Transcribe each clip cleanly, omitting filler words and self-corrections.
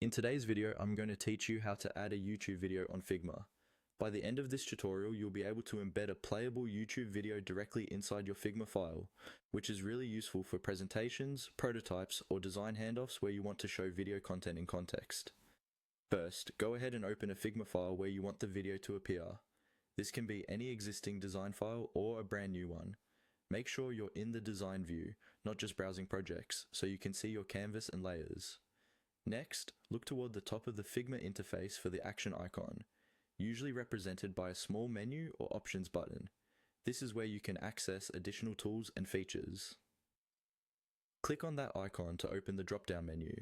In today's video, I'm going to teach you how to add a YouTube video on Figma. By the end of this tutorial, you'll be able to embed a playable YouTube video directly inside your Figma file, which is really useful for presentations, prototypes, or design handoffs where you want to show video content in context. First, go ahead and open a Figma file where you want the video to appear. This can be any existing design file or a brand new one. Make sure you're in the design view, not just browsing projects, so you can see your canvas and layers. Next, look toward the top of the Figma interface for the action icon, usually represented by a small menu or options button. This is where you can access additional tools and features. Click on that icon to open the drop-down menu.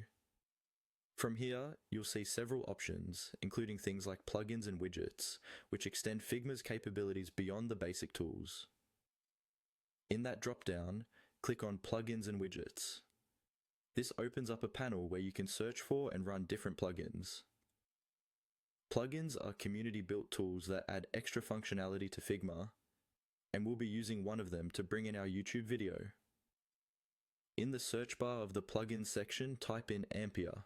From here, you'll see several options, including things like plugins and widgets, which extend Figma's capabilities beyond the basic tools. In that drop-down, click on Plugins and Widgets. This opens up a panel where you can search for and run different plugins. Plugins are community-built tools that add extra functionality to Figma, and we'll be using one of them to bring in our YouTube video. In the search bar of the plugins section, type in Ampere.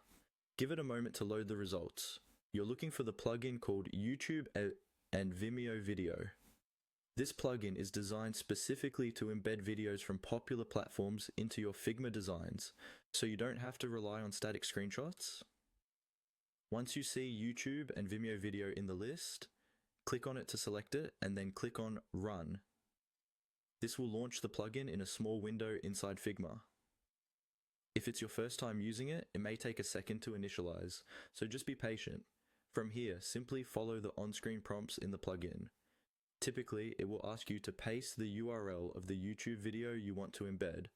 Give it a moment to load the results. You're looking for the plugin called YouTube and Vimeo Video. This plugin is designed specifically to embed videos from popular platforms into your Figma designs, so you don't have to rely on static screenshots. Once you see YouTube and Vimeo Video in the list, click on it to select it and then click on Run. This will launch the plugin in a small window inside Figma. If it's your first time using it, it may take a second to initialize, so just be patient. From here, simply follow the on-screen prompts in the plugin. Typically, it will ask you to paste the URL of the YouTube video you want to embed.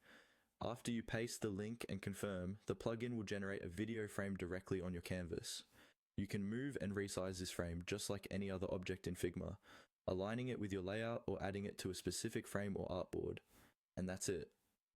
After you paste the link and confirm, the plugin will generate a video frame directly on your canvas. You can move and resize this frame just like any other object in Figma, aligning it with your layout or adding it to a specific frame or artboard. And that's it.